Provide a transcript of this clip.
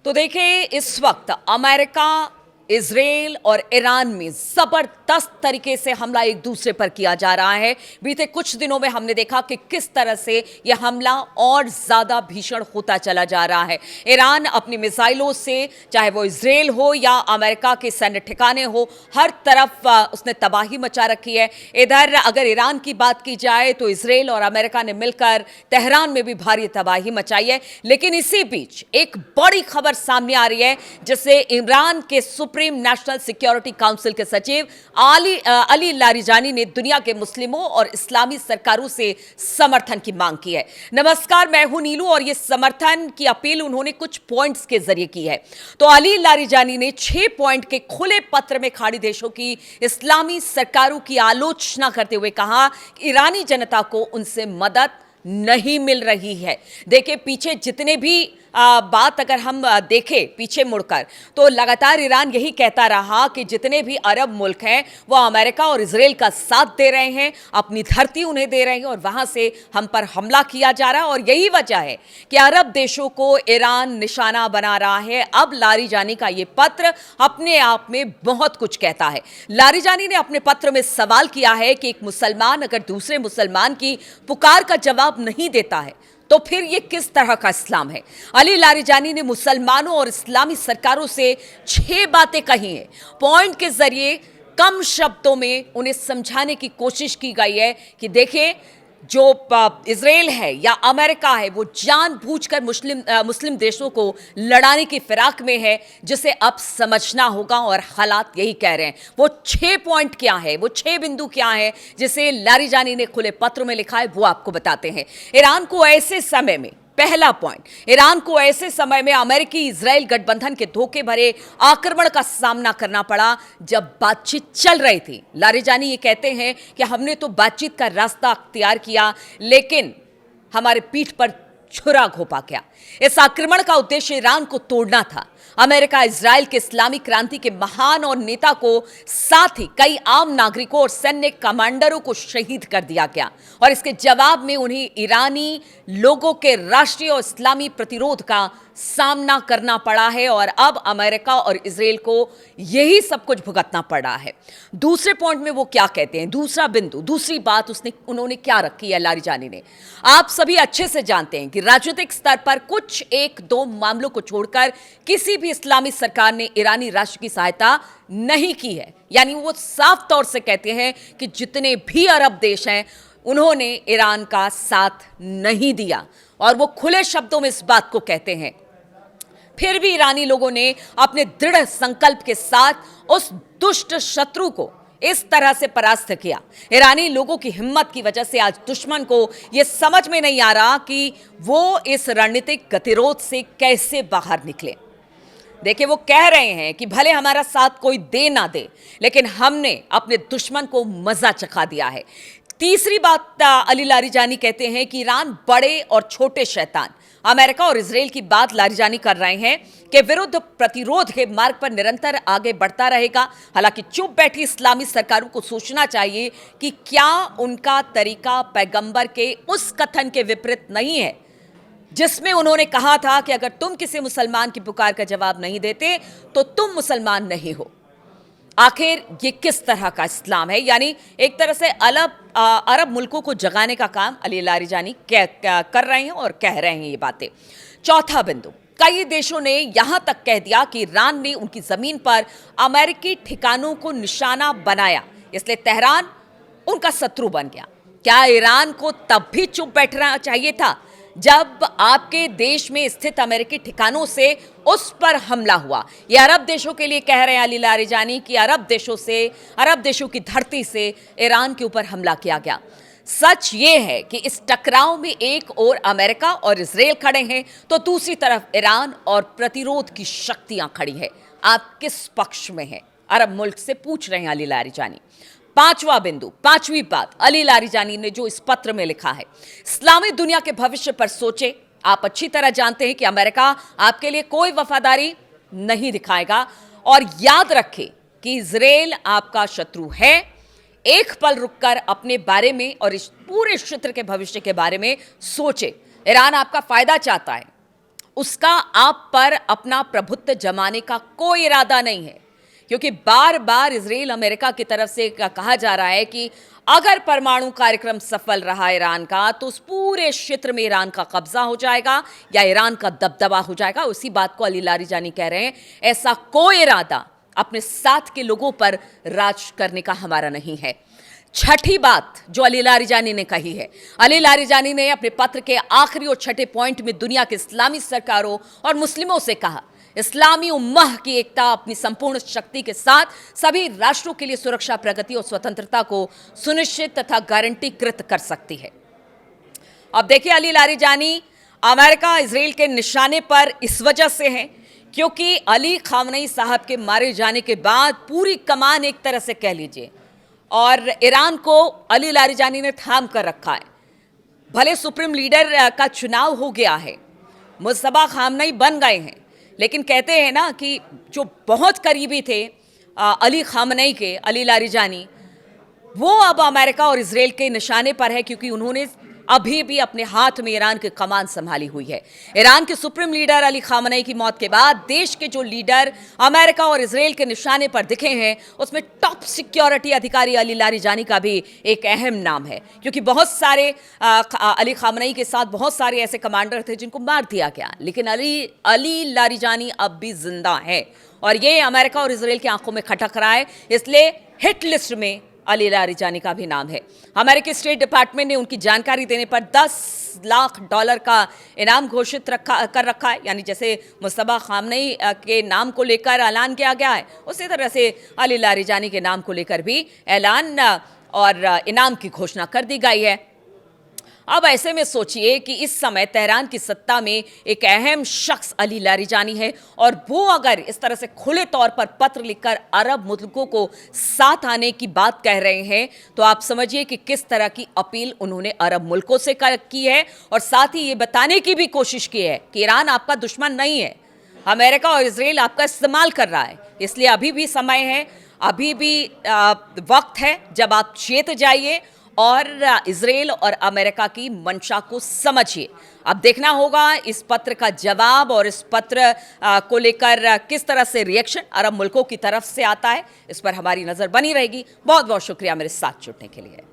तो देखिए, इस वक्त अमेरिका, इजराइल और ईरान में जबरदस्त तरीके से हमला एक दूसरे पर किया जा रहा है। बीते कुछ दिनों में हमने देखा कि किस तरह से यह हमला और ज्यादा भीषण होता चला जा रहा है। ईरान अपनी मिसाइलों से, चाहे वो इजराइल हो या अमेरिका के सैन्य ठिकाने हो, हर तरफ उसने तबाही मचा रखी है। इधर अगर ईरान की बात की जाए तो इजराइल और अमेरिका ने मिलकर तेहरान में भी भारी तबाही मचाई है। लेकिन इसी बीच एक बड़ी खबर सामने आ रही है, जिसे ईरान के सुप्रीम नेशनल सिक्योरिटी काउंसिल के सचिव अली लारिजानी ने दुनिया के मुस्लिमों और इस्लामी सरकारों से समर्थन की मांग की है। नमस्कार, मैं हूं नीलू और ये समर्थन की अपील उन्होंने कुछ पॉइंट्स के जरिए की है। तो अली लारिजानी ने 6 पॉइंट के खुले पत्र में खाड़ी देशों की इस्लामी सरकारों की आलोचना करते हुए कहा कि ईरानी जनता को उनसे मदद नहीं मिल रही है। देखिए, पीछे जितने भी बात अगर हम देखें पीछे मुड़कर, तो लगातार ईरान यही कहता रहा कि जितने भी अरब मुल्क हैं वो अमेरिका और इजराइल का साथ दे रहे हैं, अपनी धरती उन्हें दे रहे हैं और वहां से हम पर हमला किया जा रहा है। और यही वजह है कि अरब देशों को ईरान निशाना बना रहा है। अब लारिजानी का ये पत्र अपने आप में बहुत कुछ कहता है। लारिजानी ने अपने पत्र में सवाल किया है कि एक मुसलमान अगर दूसरे मुसलमान की पुकार का जवाब नहीं देता है तो फिर ये किस तरह का इस्लाम है। अली लारिजानी ने मुसलमानों और इस्लामी सरकारों से 6 बातें कही हैं। पॉइंट के जरिए कम शब्दों में उन्हें समझाने की कोशिश की गई है कि देखिए, जो इजराइल है या अमेरिका है वो जानबूझकर मुस्लिम देशों को लड़ाने की फिराक में है, जिसे अब समझना होगा। और हालात यही कह रहे हैं। वो 6 पॉइंट क्या है, वो 6 बिंदु क्या है जिसे लारिजानी ने खुले पत्र में लिखा है, वो आपको बताते हैं। ईरान को ऐसे समय में, पहला पॉइंट, ईरान को ऐसे समय में अमेरिकी इजराइल गठबंधन के धोखे भरे आक्रमण का सामना करना पड़ा जब बातचीत चल रही थी। लारिजानी ये कहते हैं कि हमने तो बातचीत का रास्ता अख्तियार किया, लेकिन हमारे पीठ पर छुरा घोंपा गया। इस आक्रमण का उद्देश्य ईरान को तोड़ना था। अमेरिका इजराइल के इस्लामी क्रांति के महान और नेता को, साथ ही कई आम नागरिकों और सैन्य कमांडरों को शहीद कर दिया गया और इसके जवाब में उन्हें ईरानी लोगों के राष्ट्रीय और इस्लामी प्रतिरोध का सामना करना पड़ा है। और अब अमेरिका और इजराइल को यही सब कुछ भुगतना पड़ रहा है। दूसरे पॉइंट में वो क्या कहते हैं, दूसरा बिंदु, दूसरी बात उन्होंने क्या रखी है लारिजानी ने। आप सभी अच्छे से जानते हैं कि राजनीतिक स्तर पर कुछ 1-2 मामलों को छोड़कर किसी भी इस्लामी सरकार ने ईरानी राष्ट्र की सहायता नहीं की है। यानी वो साफ तौर से कहते हैं कि जितने भी अरब देश हैं उन्होंने ईरान का साथ नहीं दिया, और वो खुले शब्दों में इस बात को कहते हैं। फिर भी ईरानी लोगों ने अपने दृढ़ संकल्प के साथ उस दुष्ट शत्रु को इस तरह से परास्त किया। ईरानी लोगों की हिम्मत की वजह से आज दुश्मन को यह समझ में नहीं आ रहा कि वो इस रणनीतिक गतिरोध से कैसे बाहर निकले। देखिए, वो कह रहे हैं कि भले हमारा साथ कोई दे ना दे, लेकिन हमने अपने दुश्मन को मजा चखा दिया है। तीसरी बात अली लारिजानी कहते हैं कि ईरान बड़े और छोटे शैतान अमेरिका और इजराइल की बात लारिजानी कर रहे हैं कि विरुद्ध प्रतिरोध के मार्ग पर निरंतर आगे बढ़ता रहेगा। हालांकि चुप बैठी इस्लामी सरकारों को सोचना चाहिए कि क्या उनका तरीका पैगंबर के उस कथन के विपरीत नहीं है जिसमें उन्होंने कहा था कि अगर तुम किसी मुसलमान की पुकार का जवाब नहीं देते तो तुम मुसलमान नहीं हो। आखिर ये किस तरह का इस्लाम है। यानी एक तरह से अरब मुल्कों को जगाने का काम अली लारिजानी कर रहे हैं और कह रहे हैं ये बातें। चौथा बिंदु, कई देशों ने यहां तक कह दिया कि ईरान ने उनकी जमीन पर अमेरिकी ठिकानों को निशाना बनाया, इसलिए तेहरान उनका शत्रु बन गया। क्या ईरान को तब भी चुप बैठना चाहिए था जब आपके देश में स्थित अमेरिकी ठिकानों से उस पर हमला हुआ? ये अरब देशों के लिए कह रहे हैं अली लारिजानी कि अरब देशों की धरती से ईरान के ऊपर हमला किया गया। सच ये है कि इस टकराव में एक ओर अमेरिका और इजराइल खड़े हैं तो दूसरी तरफ ईरान और प्रतिरोध की शक्तियां खड़ी है। आप किस पक्ष में हैं? अरब मुल्क से पूछ रहे हैं अली लारिजानी। पांचवा बिंदु, पांचवी बात अली लारिजानी ने जो इस पत्र में लिखा है, इस्लामी दुनिया के भविष्य पर सोचे। आप अच्छी तरह जानते हैं कि अमेरिका आपके लिए कोई वफादारी नहीं दिखाएगा, और याद रखें कि इजराइल आपका शत्रु है। एक पल रुककर अपने बारे में और इस पूरे क्षेत्र के भविष्य के बारे में सोचे। ईरान आपका फायदा चाहता है, उसका आप पर अपना प्रभुत्व जमाने का कोई इरादा नहीं है, क्योंकि बार बार इजराइल अमेरिका की तरफ से कहा जा रहा है कि अगर परमाणु कार्यक्रम सफल रहा ईरान का तो उस पूरे क्षेत्र में ईरान का कब्जा हो जाएगा या ईरान का दबदबा हो जाएगा। उसी बात को अली लारीजानी कह रहे हैं, ऐसा कोई इरादा अपने साथ के लोगों पर राज करने का हमारा नहीं है। छठी बात जो अली लारीजानी ने कही है, अली लारीजानी ने अपने पत्र के आखिरी और छठे पॉइंट में दुनिया के इस्लामी सरकारों और मुस्लिमों से कहा, इस्लामी उम्मह की एकता अपनी संपूर्ण शक्ति के साथ सभी राष्ट्रों के लिए सुरक्षा, प्रगति और स्वतंत्रता को सुनिश्चित तथा गारंटीकृत कर सकती है। अब देखिए, अली लारीजानी अमेरिका इजराइल के निशाने पर इस वजह से हैं क्योंकि अली खामनेई साहब के मारे जाने के बाद पूरी कमान एक तरह से कह लीजिए और ईरान को अली लारीजानी ने थाम कर रखा है। भले सुप्रीम लीडर का चुनाव हो गया है, मुस्तफा खामनेई बन गए हैं, लेकिन कहते हैं ना कि जो बहुत करीबी थे अली खामनेई के, अली लारीजानी, वो अब अमेरिका और इजराइल के निशाने पर है क्योंकि उन्होंने अभी भी अपने हाथ में ईरान की कमान संभाली हुई है। ईरान के सुप्रीम लीडर अली खामनेई की मौत के बाद देश के जो लीडर अमेरिका और इजराइल के निशाने पर दिखे हैं, उसमें टॉप सिक्योरिटी अधिकारी अली लारीजानी का भी एक अहम नाम है, क्योंकि बहुत सारे अली खामनेई के साथ बहुत सारे ऐसे कमांडर थे जिनको मार दिया गया, लेकिन अली लारीजानी अब भी जिंदा है और ये अमेरिका और इजराइल की आंखों में खटक रहा है। इसलिए हिट लिस्ट में अली लारीजानी का भी नाम है। अमेरिकी स्टेट डिपार्टमेंट ने उनकी जानकारी देने पर $10 लाख का इनाम घोषित कर रखा है। यानी जैसे मुस्तफा खामनेई के नाम को लेकर ऐलान किया गया है, उसी तरह से अली लारीजानी के नाम को लेकर भी ऐलान और इनाम की घोषणा कर दी गई है। अब ऐसे में सोचिए कि इस समय तेहरान की सत्ता में एक अहम शख्स अली लारीजानी है और वो अगर इस तरह से खुले तौर पर पत्र लिखकर अरब मुल्कों को साथ आने की बात कह रहे हैं, तो आप समझिए कि किस तरह की अपील उन्होंने अरब मुल्कों से की है और साथ ही ये बताने की भी कोशिश की है कि ईरान आपका दुश्मन नहीं है, अमेरिका और इजराइल आपका इस्तेमाल कर रहा है। इसलिए अभी भी समय है, अभी भी वक्त है जब आप चेत जाइए और इजराइल और अमेरिका की मंशा को समझिए। अब देखना होगा इस पत्र का जवाब और इस पत्र को लेकर किस तरह से रिएक्शन अरब मुल्कों की तरफ से आता है। इस पर हमारी नजर बनी रहेगी। बहुत बहुत शुक्रिया मेरे साथ जुड़ने के लिए।